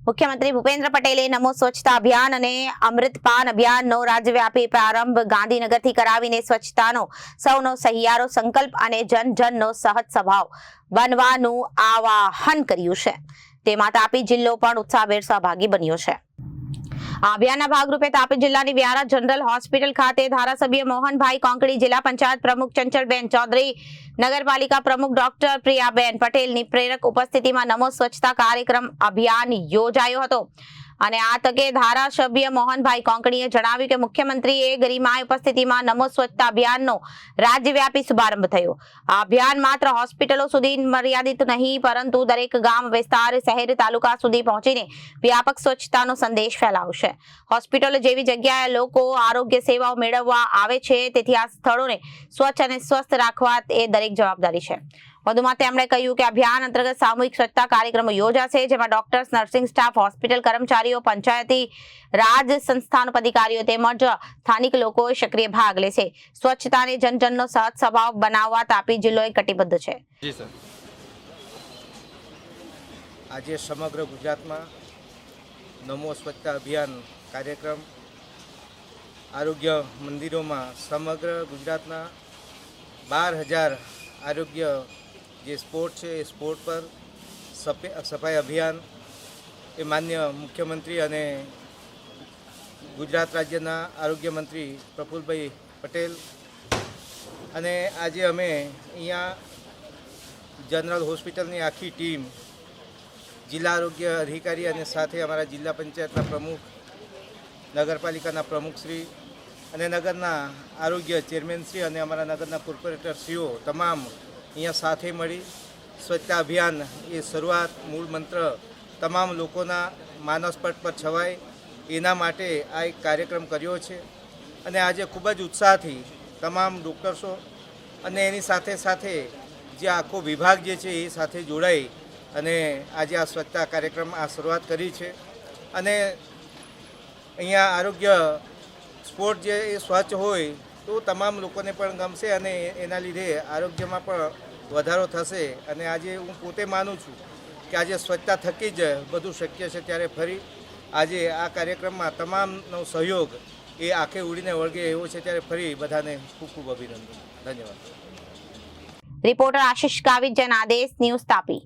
મુખ્યમંત્રી ભૂપેન્દ્ર પટેલે નમો સ્વચ્છતા અભિયાન અને અમૃતપાન અભિયાનનો રાજ્યવ્યાપી પ્રારંભ ગાંધીનગરથી કરાવીને સ્વચ્છતાનો સૌનો સહિયારો સંકલ્પ અને જનજનનો સહજ સ્વભાવ બનવાનું આવાહન કર્યું છે। તેમાં તાપી જિલ્લો પણ ઉત્સાહભેર સહભાગી બન્યો છે। આ અભિયાનના ભાગરૂપે તાપી જિલ્લાની વ્યારા જનરલ હોસ્પિટલ ખાતે ધારાસભ્ય મોહનભાઈ કોંકણી, જિલ્લા પંચાયત પ્રમુખ ચંચળબેન ચૌધરી, નગરપાલિકા પ્રમુખ ડોક્ટર પ્રિયાબેન પટેલની પ્રેરક ઉપસ્થિતિમાં નમો સ્વચ્છતા કાર્યક્રમ અભિયાન યોજાયો હતો। અને આ તકે ધારાસભ્ય મોહનભાઈ કોંકણીએ જણાવ્યું કે મુખ્યમંત્રીએ ગરિમાય ઉપસ્થિતિમાં નમો સ્વચ્છતા અભિયાનનો રાજ્યવ્યાપી શુભારંભ થયો। આ અભિયાન માત્ર હોસ્પિટલો સુધી મર્યાદિત નહીં, પરંતુ દરેક ગામ, વિસ્તાર, શહેર, તાલુકા સુધી પહોંચીને વ્યાપક સ્વચ્છતાનો સંદેશ ફેલાવશે। હોસ્પિટલો જેવી જગ્યાએ લોકો આરોગ્ય સેવાઓ મેળવવા આવે છે, તેથી આ સ્થળોને સ્વચ્છ અને સ્વસ્થ રાખવા એ દરેક જવાબદારી છે। વધુમાં તેમણે કહ્યું કે અભિયાન અંતર્ગત સામૂહિક સ્વચ્છતા કાર્યક્રમો યોજાશે, જેમાં ડોક્ટર્સ, નર્સિંગ સ્ટાફ, હોસ્પિટલ કર્મચારીઓ, પંચાયતી રાજ સંસ્થાનો અધિકારીઓ તેમજ સ્થાનિક લોકો સક્રિય ભાગ લેશે। સ્વચ્છતાને જનજનનો સહજ સ્વભાવ બનાવવા તાપી જિલ્લો કટિબદ્ધ છે। જી સર, આજે સમગ્ર ગુજરાતમાં નમો સ્વચ્છતા અભિયાન કાર્યક્રમ આરોગ્ય મંદિરોમાં સમગ્ર ગુજરાતના 12,000 આરોગ્ય જે સ્પોર્ટ છે એ સ્પોર્ટ પર સફાઈ અભિયાન એ માન્ય મુખ્યમંત્રી અને ગુજરાત રાજ્યના આરોગ્ય મંત્રી પ્રફુલભાઈ પટેલ અને આજે અમે અહીંયા જનરલ હોસ્પિટલની આખી ટીમ, જિલ્લા આરોગ્ય અધિકારી અને સાથે અમારા જિલ્લા પંચાયતના પ્રમુખ, નગરપાલિકાના પ્રમુખશ્રી અને નગરના આરોગ્ય ચેરમેનશ્રી અને અમારા નગરના કોર્પોરેટરશ્રીઓ તમામ અહીંયા સાથે મળી સ્વચ્છતા અભિયાન એ શરૂઆત મૂળ મંત્ર તમામ લોકોના માનસપટ પર છવાય એના માટે આ એક કાર્યક્રમ કર્યો છે। અને આજે ખૂબ જ ઉત્સાહથી તમામ ડૉક્ટર્સો અને એની સાથે સાથે જે આખો વિભાગ જે છે એ સાથે જોડાઈ અને આજે આ સ્વચ્છતા કાર્યક્રમ આ શરૂઆત કરી છે। અને અહીંયા આરોગ્ય સ્પોર્ટ જે એ સ્વચ્છ હોય તો તમામ લોકોને પણ ગમશે અને એના લીધે આરોગ્યમાં પણ વધારો થશે। અને આજે હું પોતે માનું છું કે આજે સ્વચ્છતા થકી જ બધું શક્ય છે। ત્યારે ફરી આજે આ કાર્યક્રમમાં તમામનો સહયોગ એ આંખે ઉડીને વળગે એવો છે। ત્યારે ફરી બધાને ખૂબ ખૂબ અભિનંદન, ધન્યવાદ। Reporter Ashish Gavit, Janadesh news, Tapi.